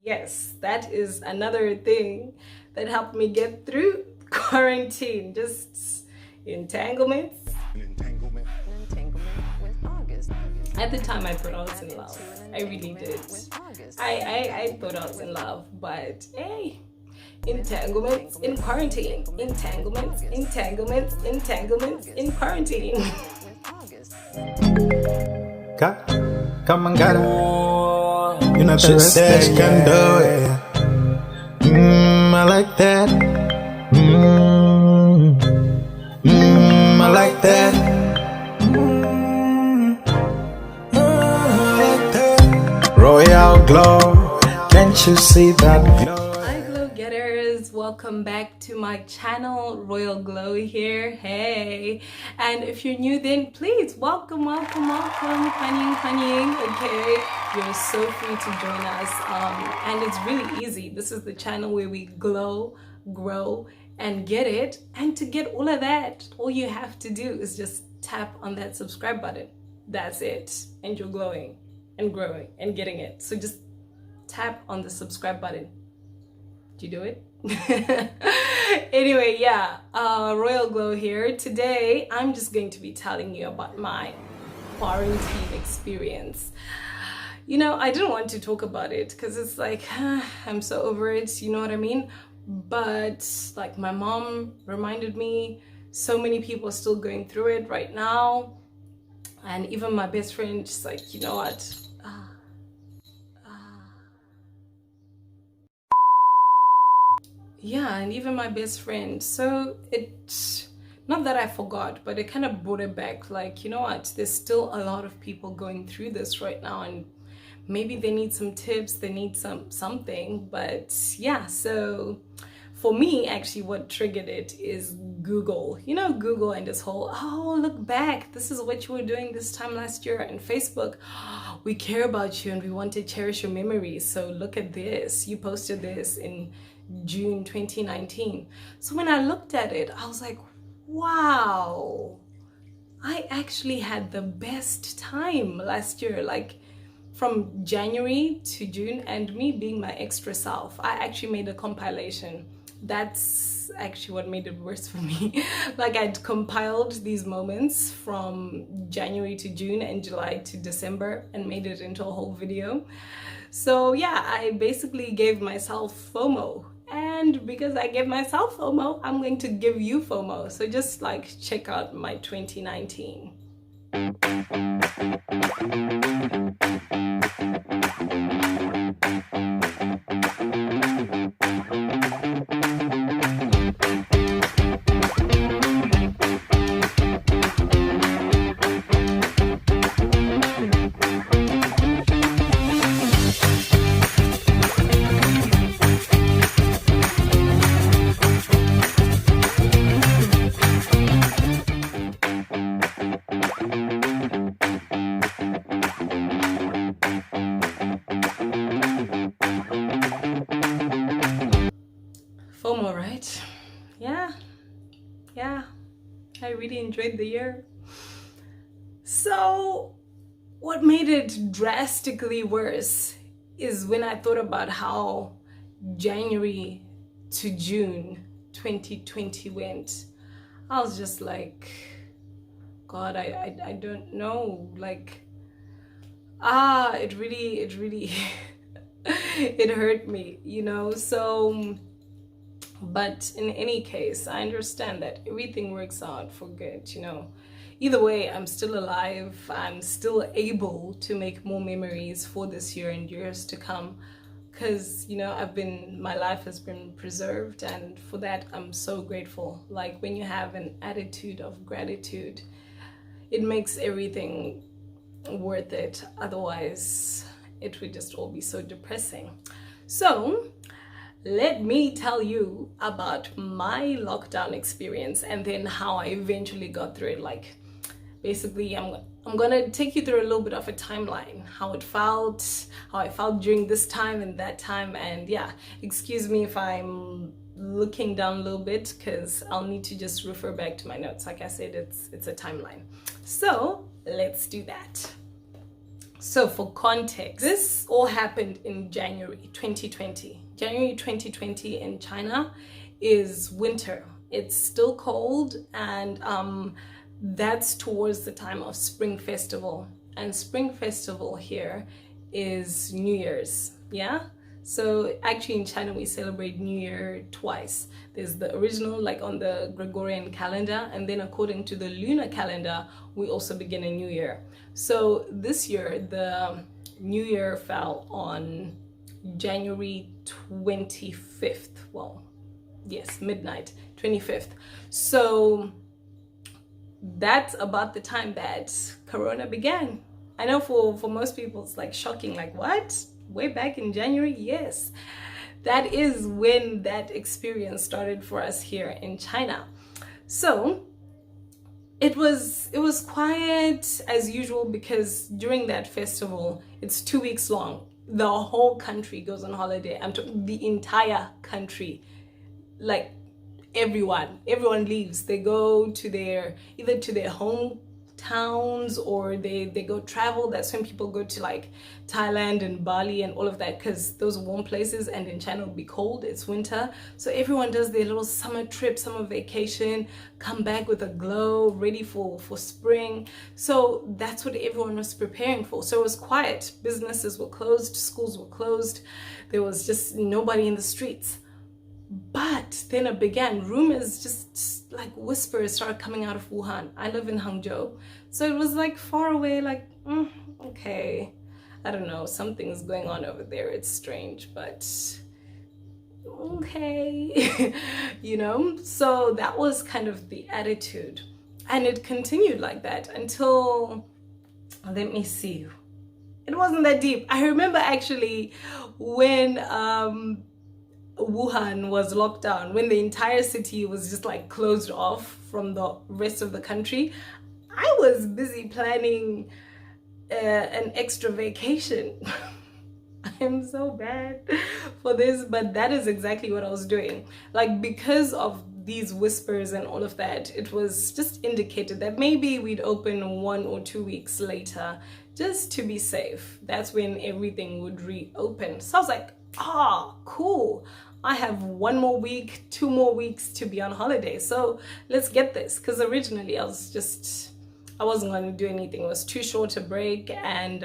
Yes, that is another thing that helped me get through quarantine. Just entanglements. An entanglement. An entanglement with August. At the time I thought I was in love. I really did. I thought I was in love, but hey, entanglements in quarantine. Entanglements, entanglements, entanglements in quarantine. Come and get it. You know the rest that you can do it. I like that. I like that. Royal glow, can't you see that glow? Hi Glowgetters, welcome back to my channel. Royal Glow here. Hey, and if you're new, then please welcome, honey. Okay, you're so free to join us, and it's really easy. This is the channel where we glow, grow, and get it. And to get all of that, all you have to do is just tap on that subscribe button. That's it, and you're glowing and growing and getting it. So just tap on the subscribe button. Did you do it? Anyway, yeah, Royal Glow here. Today I'm just going to be telling you about my quarantine experience. You know, I didn't want to talk about it because it's like I'm so over it, you know what I mean? But like my mom reminded me, so many people are still going through it right now. And even my best friend, she's like, you know what? Yeah, and even my best friend. So it's not that I forgot, but it kind of brought it back. Like, you know what? There's still a lot of people going through this right now, and maybe they need some tips, they need something. But yeah, so for me, actually, what triggered it is Google. You know, Google and this whole, oh, look back, this is what you were doing this time last year. And Facebook, oh, we care about you and we want to cherish your memories. So look at this, you posted this in June 2019. So when I looked at it, I was like, wow, I actually had the best time last year. Like from January to June, and me being my extra self, I actually made a compilation. That's actually what made it worse for me. Like I'd compiled these moments from January to June and July to December and made it into a whole video. So yeah, I basically gave myself FOMO. And because I gave myself FOMO, I'm going to give you FOMO. So just like check out my 2019. FOMO, right? Yeah, I really enjoyed the year. So what made it drastically worse is when I thought about how January to June 2020 went. I was just like, God, I don't know, like, it really it hurt me, you know. So but in any case, I understand that everything works out for good, you know. Either way, I'm still alive. I'm still able to make more memories for this year and years to come, because, you know, my life has been preserved, and for that I'm so grateful. Like when you have an attitude of gratitude, it makes everything worth it. Otherwise it would just all be so depressing. So let me tell you about my lockdown experience and then how I eventually got through it. Like basically I'm gonna take you through a little bit of a timeline, how I felt during this time and that time. And yeah, excuse me if I'm looking down a little bit, because I'll need to just refer back to my notes. Like I said, it's a timeline. So let's do that. So for context, this all happened in January 2020. January 2020 in China is winter. It's still cold, and that's towards the time of Spring Festival. And Spring Festival here is New Year's, yeah? So actually in China we celebrate New Year twice. There's the original, like on the Gregorian calendar, and then according to the lunar calendar, we also begin a new year. So this year, the New Year fell on January 25th. Well, yes, midnight, 25th. So that's about the time that Corona began. I know for most people it's like shocking, like what? Way back in January? Yes. That is when that experience started for us here in China. So it was quiet as usual, because during that festival, it's 2 weeks long. The whole country goes on holiday. I'm talking the entire country. Like everyone leaves. They go to either to their hometowns, or they go travel. That's when people go to like Thailand and Bali and all of that, because those are warm places, and in China it'll be cold, it's winter. So everyone does their little summer trip, summer vacation, come back with a glow, ready for spring. So that's what everyone was preparing for. So it was quiet. Businesses were closed, schools were closed, there was just nobody in the streets. But then it began, rumors, just like whispers started coming out of Wuhan. I live in Hangzhou, so it was like far away, like okay, I don't know, something's going on over there, it's strange, but okay. You know, so that was kind of the attitude, and it continued like that until, let me see, it wasn't that deep. I remember actually when Wuhan was locked down, when the entire city was just like closed off from the rest of the country, I was busy planning an extra vacation. I'm so bad for this, but that is exactly what I was doing. Like, because of these whispers and all of that, it was just indicated that maybe we'd open 1 or 2 weeks later, just to be safe. That's when everything would reopen. So I was like, cool, I have 1 more week, 2 more weeks to be on holiday, so let's get this. Because originally I wasn't going to do anything. It was too short a break, and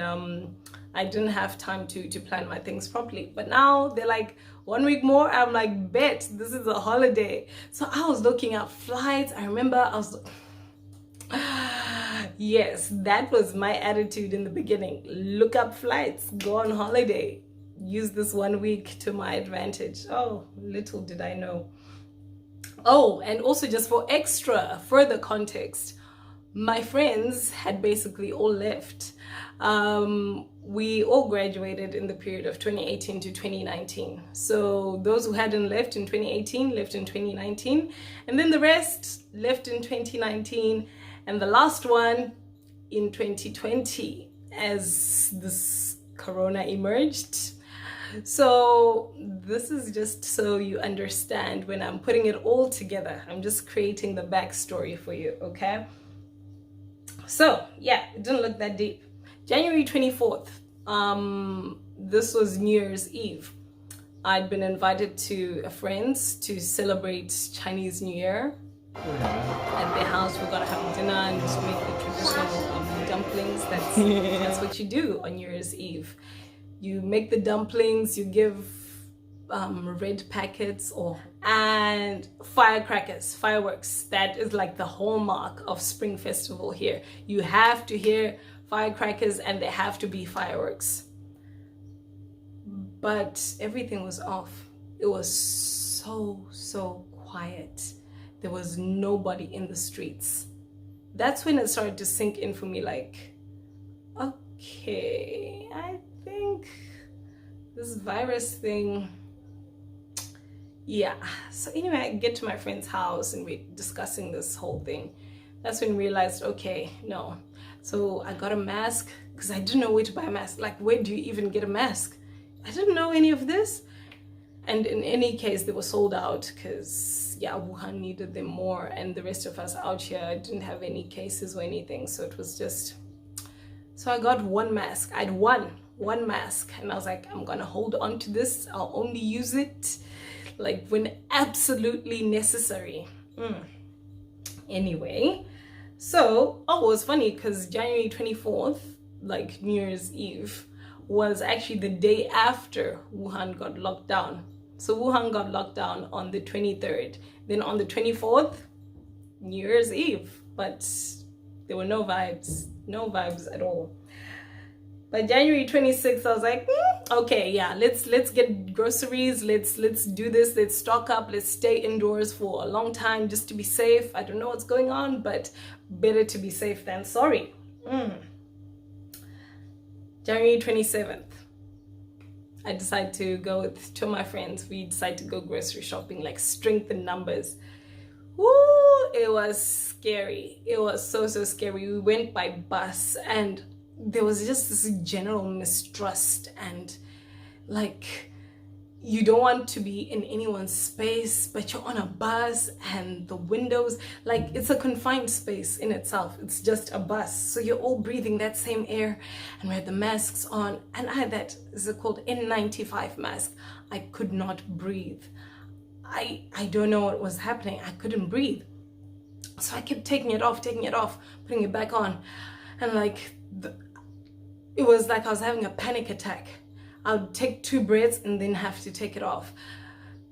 I didn't have time to plan my things properly. But now they're like, 1 week more. I'm like, bet, this is a holiday. So I was looking at flights. I remember I was yes, that was my attitude in the beginning. Look up flights, go on holiday, use this 1 week to my advantage. Oh, little did I know. Oh, and also just for extra further context, my friends had basically all left. We all graduated in the period of 2018 to 2019. So those who hadn't left in 2018 left in 2019, and then the rest left in 2019, and the last one in 2020 as this Corona emerged. So this is just so you understand, when I'm putting it all together, I'm just creating the backstory for you, okay? So yeah, it didn't look that deep. January 24th, this was New Year's Eve. I'd been invited to a friend's to celebrate Chinese New Year. At their house, we're gonna have dinner and just make the traditional dumplings. That's what you do on New Year's Eve. You make the dumplings, you give red packets and firecrackers, fireworks. That is like the hallmark of Spring Festival here. You have to hear firecrackers, and there have to be fireworks. But everything was off. It was so quiet. There was nobody in the streets. That's when it started to sink in for me, like, okay, I think this virus thing, yeah. So anyway, I get to my friend's house and we're discussing this whole thing. That's when we realized, okay, no. So I got a mask, because I didn't know where to buy a mask. Like, where do you even get a mask? I didn't know any of this. And in any case, they were sold out, because yeah, Wuhan needed them more, and the rest of us out here didn't have any cases or anything. So it was So I got one mask. I'd one mask, and I was like, I'm gonna hold on to this. I'll only use it like when absolutely necessary. Anyway, so it was funny because January 24th, like New Year's Eve, was actually the day after Wuhan got locked down. So Wuhan got locked down on the 23rd. Then on the 24th, New Year's Eve, but there were no vibes at all. By January 26th, I was like, okay, yeah, let's get groceries, let's do this, let's stock up, let's stay indoors for a long time just to be safe. I don't know what's going on, but better to be safe than sorry. January 27th, I decided to go with two of my friends. We decided to go grocery shopping, like strength in numbers. Woo! It was scary. It was so scary. We went by bus, and there was just this general mistrust, and like you don't want to be in anyone's space, but you're on a bus and the windows, like it's a confined space in itself. It's just a bus, so you're all breathing that same air, and we had the masks on, and I had that, is it called N95 mask? I could not breathe. I don't know what was happening. I couldn't breathe, so I kept taking it off, putting it back on, and like it was like I was having a panic attack. I would take 2 breaths and then have to take it off,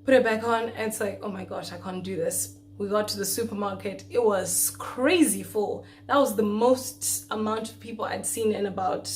put it back on, and it's like, oh my gosh, I can't do this. We got to the supermarket. It was crazy full. That was the most amount of people I'd seen in about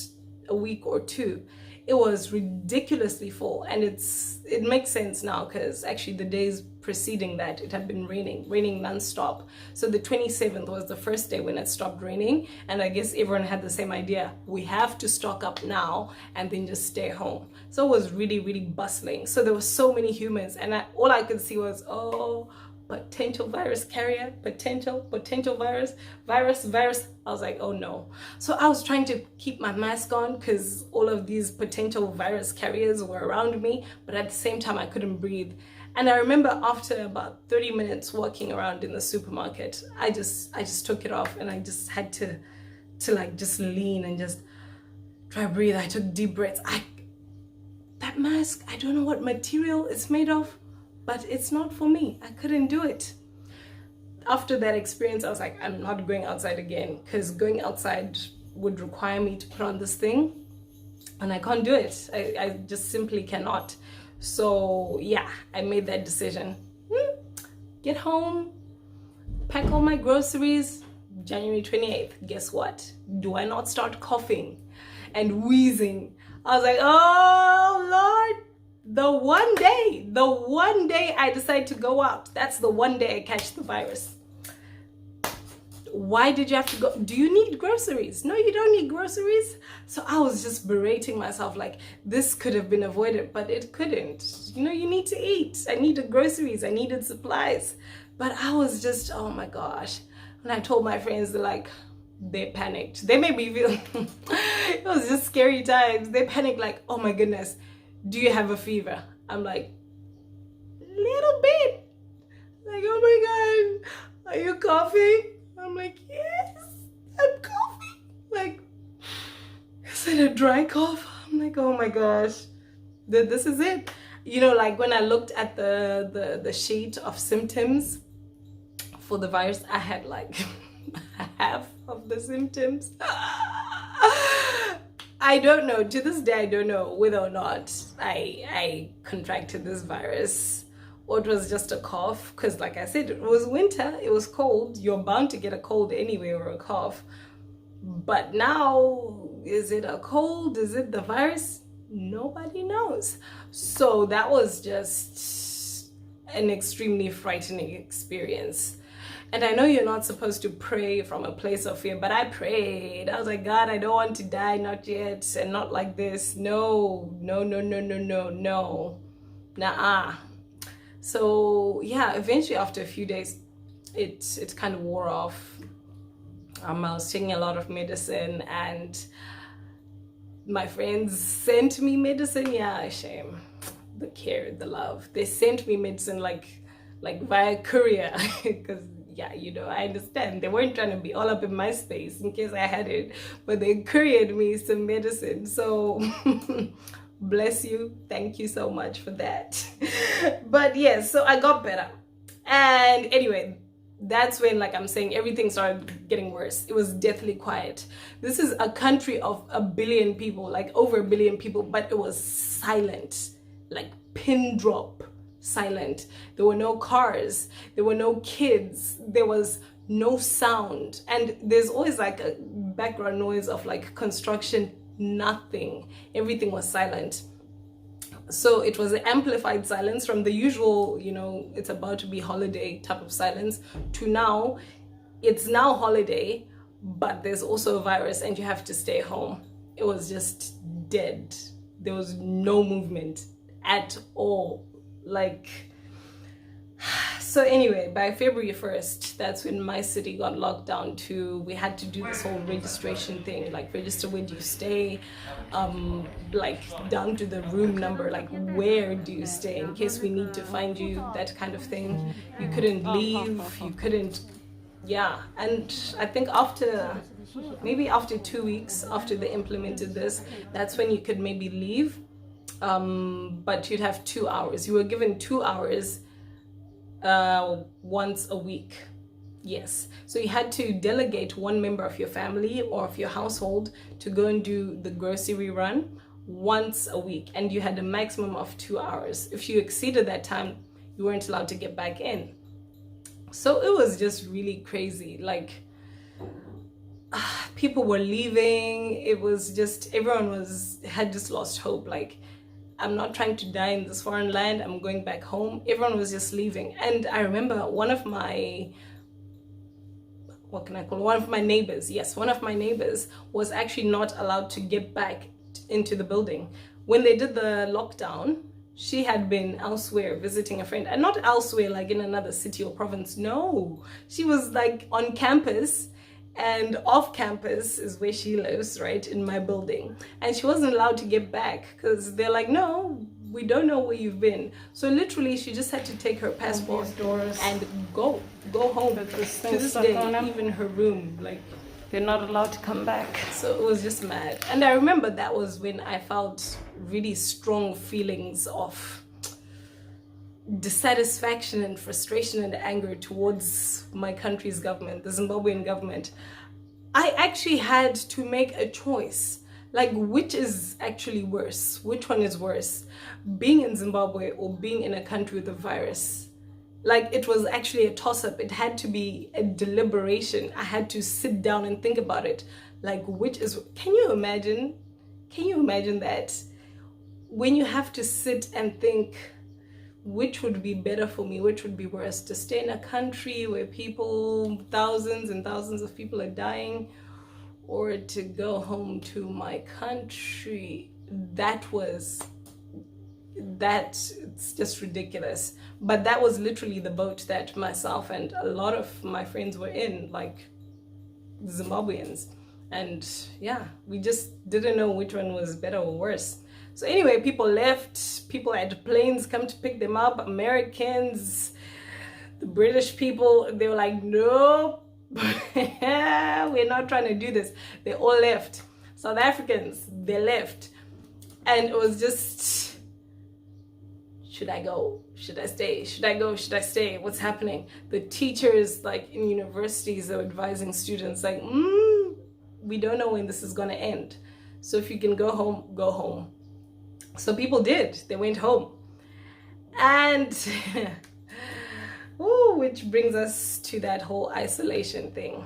a week or two. It was ridiculously full, and it makes sense now because actually the days preceding that it had been raining non-stop. So the 27th was the first day when it stopped raining, and I guess everyone had the same idea. We have to stock up now and then just stay home. So it was really bustling. So there were so many humans, and all I could see was, oh, potential virus carrier, potential virus. I was like, oh no. So I was trying to keep my mask on because all of these potential virus carriers were around me, but at the same time I couldn't breathe. And I remember after about 30 minutes walking around in the supermarket, I just took it off, and I just had to like just lean and just try to breathe. I took deep breaths. That mask, I don't know what material it's made of, but it's not for me. I couldn't do it. After that experience, I was like, I'm not going outside again, because going outside would require me to put on this thing, and I can't do it. I just simply cannot. So yeah, I made that decision. Get home, pack all my groceries. January 28th, guess what? Do I not start coughing and wheezing? I was like, oh Lord. The one day I decide to go out, that's the one day I catch the virus. Why did you have to go? Do you need groceries? No, you don't need groceries. So I was just berating myself like this could have been avoided, but it couldn't. You know, you need to eat. I needed groceries, I needed supplies. But I was just, oh my gosh. When I told my friends, they panicked. They made me feel, it was just scary times. They panicked like, oh my goodness, do you have a fever? I'm like, little bit. Like, oh my God, are you coughing? I'm like, yes, I'm coughing. Like, is it a dry cough? I'm like, oh my gosh, this is it. You know, like when I looked at the sheet of symptoms for the virus, I had like half of the symptoms. I don't know, to this day I don't know whether or not I contracted this virus, or it was just a cough, because like I said, it was winter, it was cold, you're bound to get a cold anyway, or a cough. But now, is it a cold, is it the virus? Nobody knows. So that was just an extremely frightening experience. And I know you're not supposed to pray from a place of fear, but I prayed. I was like, God, I don't want to die, not yet, and not like this. No. Nah. So yeah, eventually after a few days, it kind of wore off. I was taking a lot of medicine, and my friends sent me medicine. Yeah, shame. The care, the love. They sent me medicine like via courier, because yeah, you know, I understand. They weren't trying to be all up in my space in case I had it, but they couriered me some medicine. So bless you. Thank you so much for that. But yes, so I got better. And anyway, that's when, like I'm saying, everything started getting worse. It was deathly quiet. This is a country of 1 billion people, like over 1 billion people, but it was silent, like pin drop silent. There were no cars, there were no kids, there was no sound, and there's always like a background noise of like construction. Nothing, everything was silent. So it was an amplified silence from the usual, you know, it's about to be holiday type of silence, to now it's now holiday, but there's also a virus and you have to stay home. It was just dead. There was no movement at all. Like, so anyway, by February 1st, that's when my city got locked down too. We had to do this whole registration thing, like register where do you stay, like down to the room number, like where do you stay in case we need to find you, that kind of thing. You couldn't leave, you couldn't, yeah. And I think maybe after 2 weeks after they implemented this, that's when you could maybe leave. But you'd have 2 hours. You were given 2 hours once a week. Yes. So you had to delegate one member of your family or of your household to go and do the grocery run once a week. And you had a maximum of 2 hours. If you exceeded that time, you weren't allowed to get back in. So it was just really crazy. Like, people were leaving. It was just, everyone had just lost hope. Like, I'm not trying to die in this foreign land, I'm going back home. Everyone was just leaving. And I remember one of my neighbors, yes, one of my neighbors was actually not allowed to get back into the building. When they did the lockdown, she had been elsewhere visiting a friend, and not elsewhere like in another city or province, no. She was like on campus, and off campus is where she lives, right, in my building. And she wasn't allowed to get back because they're like, no, we don't know where you've been. So literally she just had to take her passport and go home. To this day, even her room, like, they're not allowed to come back. So it was just mad. And I remember that was when I felt really strong feelings of dissatisfaction and frustration and anger towards my country's government, the Zimbabwean government. I actually had to make a choice, like, which is actually worse? Which one is worse? Being in Zimbabwe or being in a country with a virus? Like, it was actually a toss-up. It had to be a deliberation. I had to sit down and think about it. Like, which is, can you imagine that? When you have to sit and think, which would be better for me, which would be worse, to stay in a country where people, thousands and thousands of people are dying, or to go home to my country? It's just ridiculous. But that was literally the boat that myself and a lot of my friends were in, like Zimbabweans. And yeah, we just didn't know which one was better or worse. So anyway, people left, people had planes come to pick them up, Americans, the British people, they were like, nope, we're not trying to do this. They all left. South Africans, they left. And it was just, should I go? Should I stay? Should I go? Should I stay? What's happening? The teachers, like in universities, are advising students like, we don't know when this is gonna end. So if you can go home, go home. So people did, they went home. And which brings us to that whole isolation thing.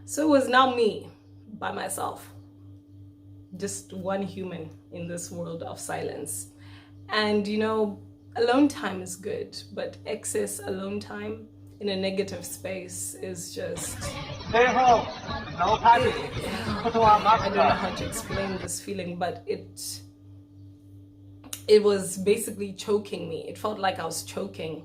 So it was now me by myself, just one human in this world of silence. And you know, alone time is good, but excess alone time in a negative space is just, I don't know how to explain this feeling, but it was basically choking me. It felt like I was choking.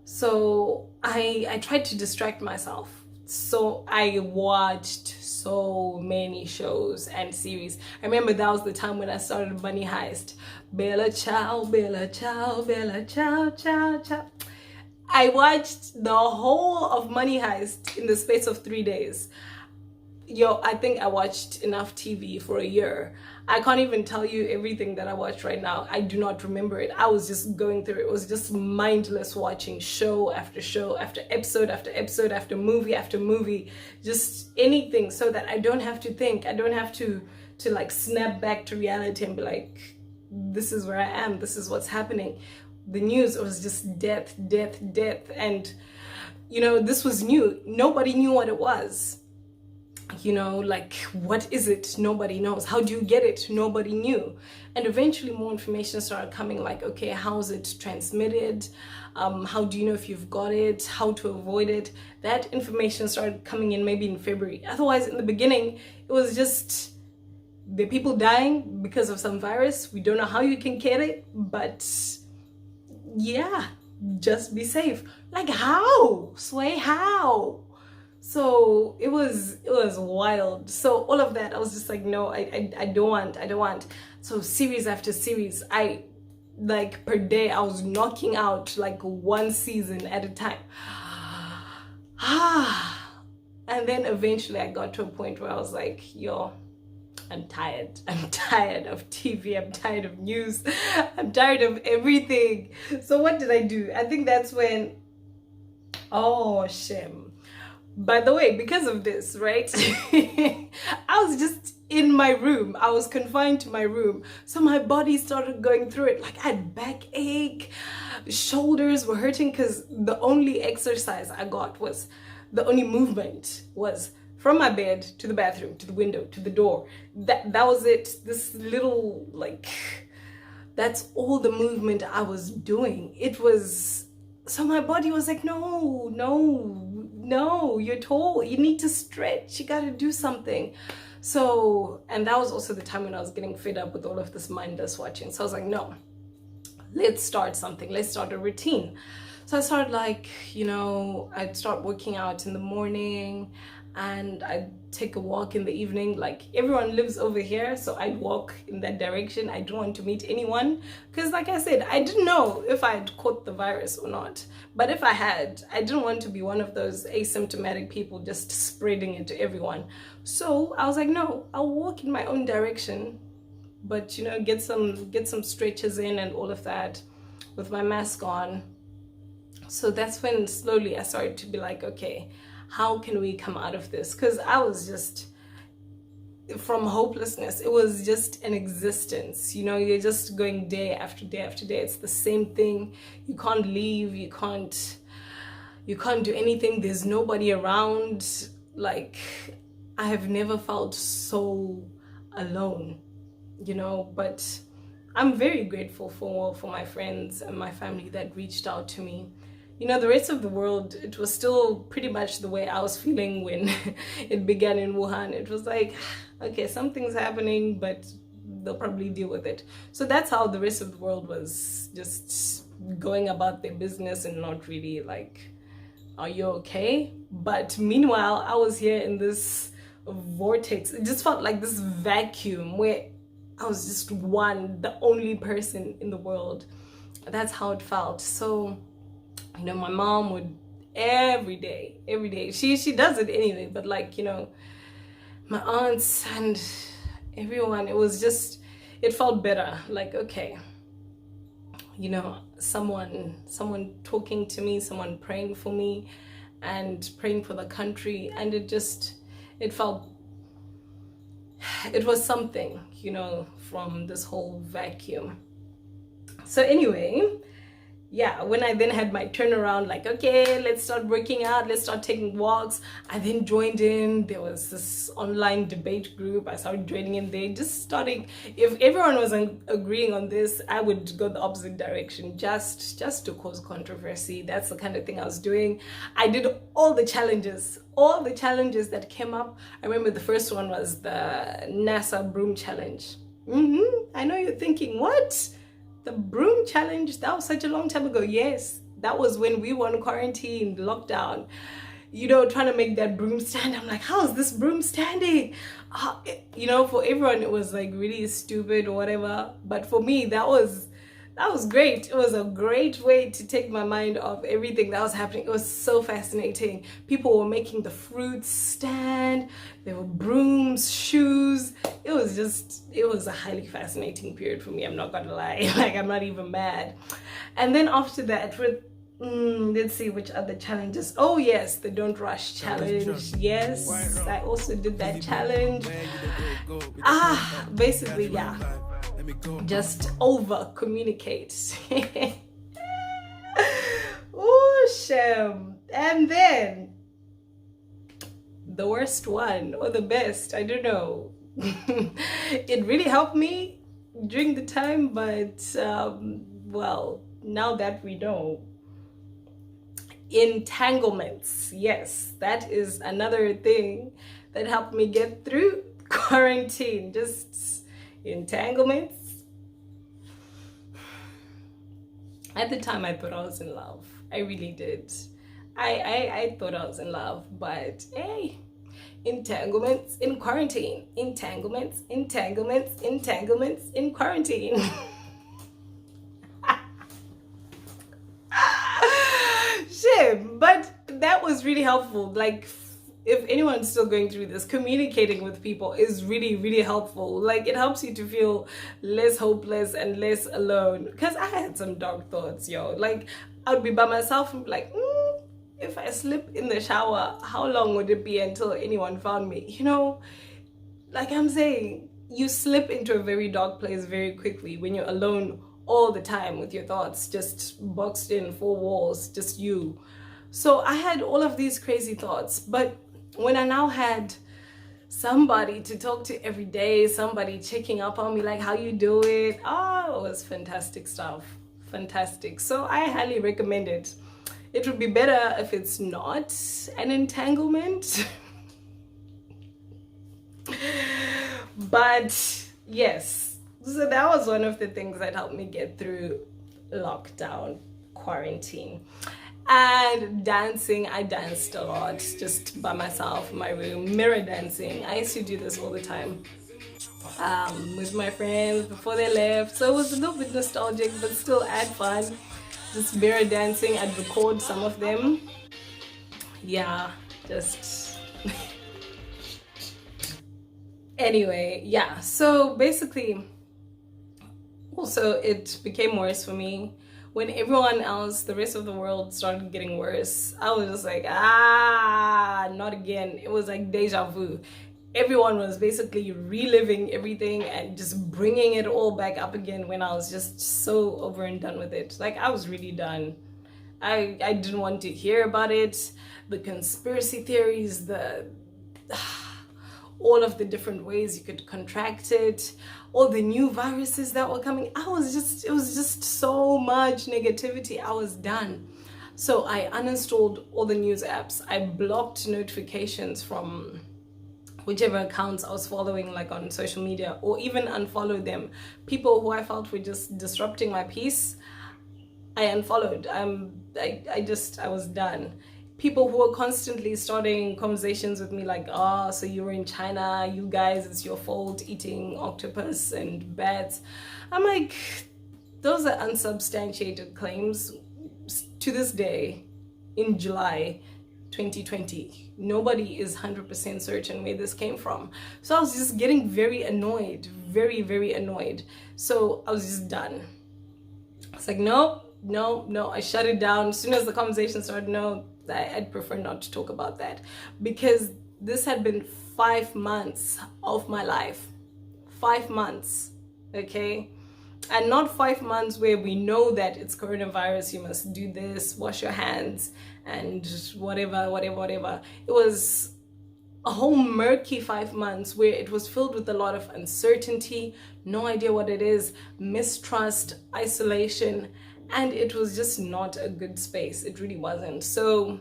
So I tried to distract myself. So I watched so many shows and series. I remember that was the time when I started Money Heist. Bella ciao, bella ciao, bella ciao, ciao, ciao. I watched the whole of Money Heist in the space of 3 days. Yo, I think I watched enough TV for a year. I can't even tell you everything that I watched right now. I do not remember it. I was just going through it. It was just mindless watching show after show, after episode after episode, after movie, just anything, so that I don't have to think. I don't have to like snap back to reality and be like, this is where I am, this is what's happening. The news, it was just death, death, death. And you know, this was new. Nobody knew what it was. You know, like, what is it? Nobody knows. How do you get it? Nobody knew. And eventually more information started coming, like, okay, how is it transmitted? How do you know if you've got it? How to avoid it? That information started coming in maybe in February. Otherwise, in the beginning, it was just the people dying because of some virus. We don't know how you can get it, but yeah, just be safe. Like, how? Sway, how? So it was wild. So all of that, I was just like, no, I don't want. So series after series, I like per day I was knocking out like one season at a time. And then eventually I got to a point where I was like, yo, I'm tired of TV, I'm tired of news, I'm tired of everything. So what did I do? I think that's when, oh shame. By the way, because of this, right? I was just in my room. I was confined to my room. So my body started going through it. Like, I had backache, shoulders were hurting, because the only exercise I got was, the only movement was from my bed to the bathroom, to the window, to the door. That was it. This little, like, that's all the movement I was doing. It was, so my body was like, no, you're tall, you need to stretch, you gotta do something. So, and that was also the time when I was getting fed up with all of this mindless watching. So I was like, no, let's start something, let's start a routine. So I started, like, you know, I'd start working out in the morning, and I'd take a walk in the evening. Like, everyone lives over here, so I'd walk in that direction. I don't want to meet anyone, because like I said, I didn't know if I had caught the virus or not. But if I had, I didn't want to be one of those asymptomatic people just spreading it to everyone. So I was like, no, I'll walk in my own direction, but you know, get some stretches in and all of that with my mask on. So that's when slowly I started to be like, okay, how can we come out of this? Because I was just, from hopelessness, it was just an existence. You know, you're just going day after day after day. It's the same thing. You can't leave. You can't do anything. There's nobody around. Like, I have never felt so alone, you know. But I'm very grateful for my friends and my family that reached out to me. You know, the rest of the world, it was still pretty much the way I was feeling when it began in Wuhan. It was like, okay, something's happening, but they'll probably deal with it. So that's how the rest of the world was just going about their business and not really like, are you okay? But meanwhile, I was here in this vortex. It just felt like this vacuum where I was just the only person in the world. That's how it felt. So, you know, my mom would every day, she does it anyway, but like, you know, my aunts and everyone, it was just, it felt better. Like, okay, you know, someone talking to me, someone praying for me and praying for the country. And it felt, it was something, you know, from this whole vacuum. So anyway, yeah, when I then had my turnaround, like, okay, let's start working out, let's start taking walks, I then joined in. There was this online debate group. I started joining in there, just starting, if everyone wasn't agreeing on this, I would go the opposite direction, just to cause controversy. That's the kind of thing I was doing. I did all the challenges that came up. I remember the first one was the NASA broom challenge. I know you're thinking, what? The broom challenge? That was such a long time ago. Yes, that was when we were in quarantine, lockdown, you know, trying to make that broom stand. I'm like, how is this broom standing? You know, for everyone it was like really stupid or whatever, but for me that was That was great. It was a great way to take my mind off everything that was happening. It was so fascinating. People were making the fruits stand. There were brooms, shoes. It was a highly fascinating period for me. I'm not gonna lie. Like, I'm not even mad. And then after that, with let's see which other challenges. Oh yes, the don't rush challenge. Yes, I also did that challenge. Basically, yeah, just over communicate. Oh, shame. And then the worst one, or the best, I don't know. It really helped me during the time, but well, now that we know, entanglements. Yes, that is another thing that helped me get through quarantine. Just entanglements. At the time, I thought I was in love. I really did. I thought I was in love, but hey, entanglements in quarantine. Entanglements, entanglements, entanglements in quarantine. Shit, but that was really helpful. Like, if anyone's still going through this, communicating with people is really, really helpful. Like, it helps you to feel less hopeless and less alone. Because I had some dark thoughts, yo. Like, I would be by myself and be like, if I slip in the shower, how long would it be until anyone found me? You know, like I'm saying, you slip into a very dark place very quickly when you're alone all the time with your thoughts just boxed in four walls, just you. So I had all of these crazy thoughts, but when I now had somebody to talk to every day, somebody checking up on me, like, how you doing? Oh, it was fantastic stuff. Fantastic. So I highly recommend it. It would be better if it's not an entanglement. But yes, so that was one of the things that helped me get through lockdown, quarantine. And dancing, I danced a lot just by myself in my room, mirror dancing. I used to do this all the time with my friends before they left. So it was a little bit nostalgic, but still I had fun. Just mirror dancing. I'd record some of them. Yeah, just anyway, yeah. So basically, also it became worse for me when everyone else, the rest of the world, started getting worse. I was just like, not again. It was like deja vu. Everyone was basically reliving everything and just bringing it all back up again when I was just so over and done with it. Like, I was really done. I didn't want to hear about it. The conspiracy theories, all of the different ways you could contract it, all the new viruses that were coming. It was just so much negativity. I was done. So I uninstalled all the news apps. I blocked notifications from whichever accounts I was following, like on social media, or even unfollowed them. People who I felt were just disrupting my peace, I unfollowed. I was done. People who were constantly starting conversations with me like, so you were in China, you guys, it's your fault eating octopus and bats. I'm like, those are unsubstantiated claims. To this day, in July 2020, nobody is 100% certain where this came from. So I was just getting very annoyed, very, very annoyed. So I was just done. It's like, no. I shut it down. As soon as the conversation started, no, I'd prefer not to talk about that, because this had been 5 months of my life. 5 months, okay? And not 5 months where we know that it's coronavirus, you must do this, wash your hands, and whatever. It was a whole murky 5 months where it was filled with a lot of uncertainty, no idea what it is, mistrust, isolation, and it was just not a good space. It really wasn't. So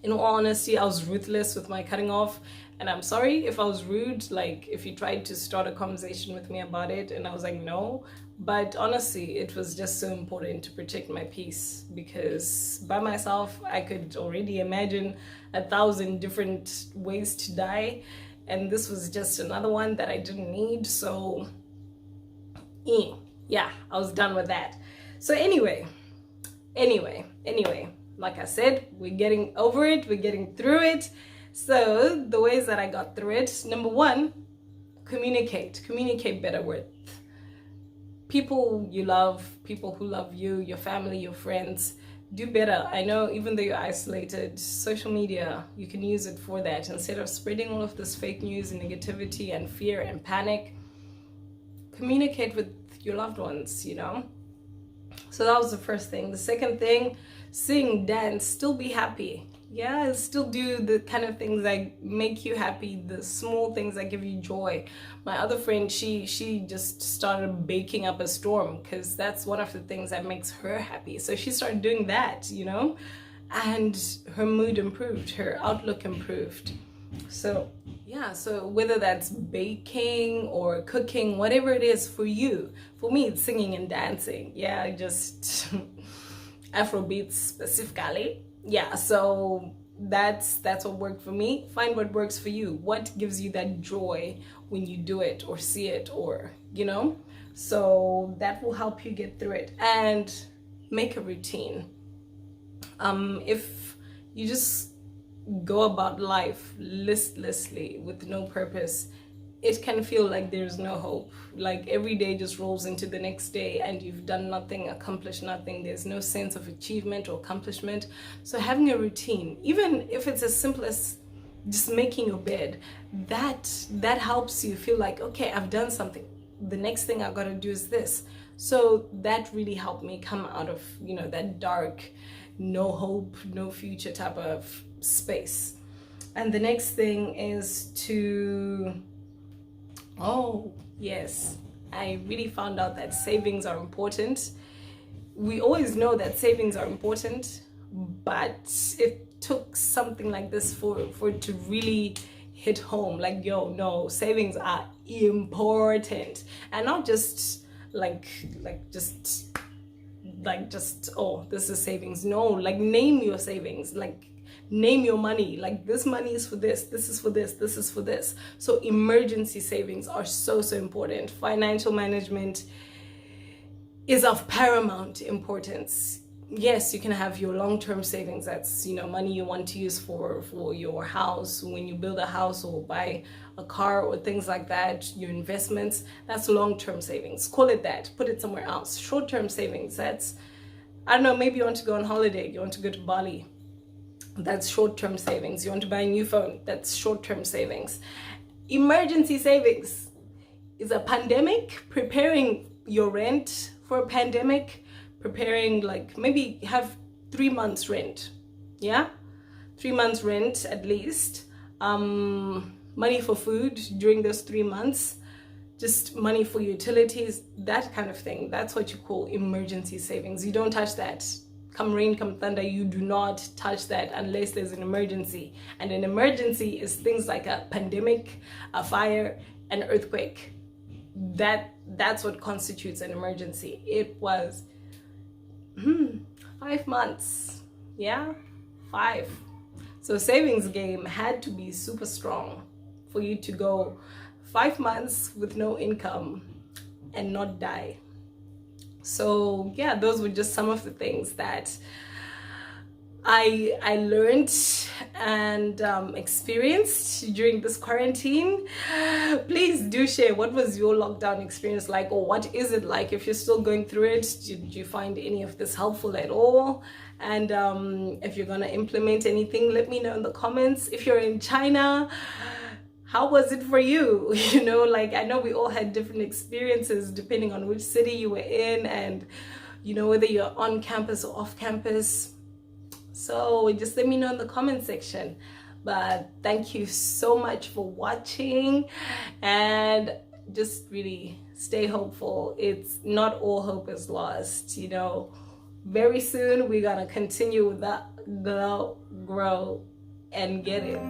in all honesty, I was ruthless with my cutting off, and I'm sorry if I was rude, like if you tried to start a conversation with me about it and I was like, no. But honestly, it was just so important to protect my peace, because by myself, I could already imagine 1,000 different ways to die, and this was just another one that I didn't need. So yeah, I was done with that. So anyway, like I said, we're getting over it, we're getting through it. So the ways that I got through it: number one, communicate better with people you love, people who love you, your family, your friends. Do better. I know, even though you're isolated, social media, you can use it for that. Instead of spreading all of this fake news and negativity and fear and panic, communicate with your loved ones, you know. So that was the first thing. The second thing, sing, dance, still be happy. Yeah, still do the kind of things that make you happy, the small things that give you joy. My other friend, she just started baking up a storm, because that's one of the things that makes her happy. So she started doing that, you know, and her mood improved, her outlook improved. So yeah, so whether that's baking or cooking, whatever it is for you, for me it's singing and dancing. Yeah, just Afrobeats specifically. Yeah, so that's what worked for me. Find what works for you. What gives you that joy when you do it or see it, or, you know, so that will help you get through it. And make a routine. If you just go about life listlessly with no purpose, it can feel like there's no hope. Like every day just rolls into the next day and you've done nothing, accomplished nothing. There's no sense of achievement or accomplishment. So having a routine, even if it's as simple as just making your bed, that helps you feel like, okay, I've done something. The next thing I've got to do is this. So that really helped me come out of, you know, that dark, no hope, no future type of space. And the next thing is to, oh yes, I really found out that savings are important. We always know that savings are important, but it took something like this for it to really hit home. Like, yo, no, savings are important. And not just like oh, this is savings. No, like, name your savings, like name your money, like this money is for this, this is for this, this is for this. So emergency savings are so important. Financial management is of paramount importance. Yes, you can have your long-term savings. That's, you know, money you want to use for your house, when you build a house or buy a car or things like that. Your investments, that's long-term savings. Call it that. Put it somewhere else. Short-term savings, that's, I don't know, maybe you want to go on holiday, you want to go to Bali, that's short-term savings. You want to buy a new phone, that's short-term savings. Emergency savings is a pandemic, preparing your rent for a pandemic, preparing, like, maybe have 3 months rent. Yeah, 3 months rent at least. Money for food during those 3 months, just money for utilities, that kind of thing. That's what you call emergency savings. You don't touch that. Come rain, come thunder, you do not touch that unless there's an emergency. And an emergency is things like a pandemic, a fire, an earthquake. That's what constitutes an emergency. It was 5 months. Yeah, 5. So savings game had to be super strong for you to go 5 months with no income and not die. So yeah, those were just some of the things that I learned and experienced during this quarantine. Please do share, what was your lockdown experience like, or what is it like? If you're still going through it, did you find any of this helpful at all? And if you're gonna implement anything, let me know in the comments. If you're in China, how was it for you? You know, like, I know we all had different experiences depending on which city you were in, and, you know, whether you're on campus or off campus. So just let me know in the comment section. But thank you so much for watching, and just really stay hopeful. It's not all hope is lost, you know. Very soon we're gonna continue with that glow, grow, and get it.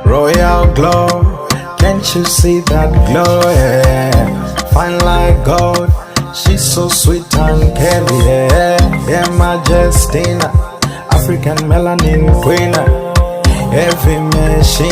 Royal glow, can't you see that glow? Yeah. Fine like gold, she's so sweet and curly. Yeah, Majestina, African melanin queen, every machine.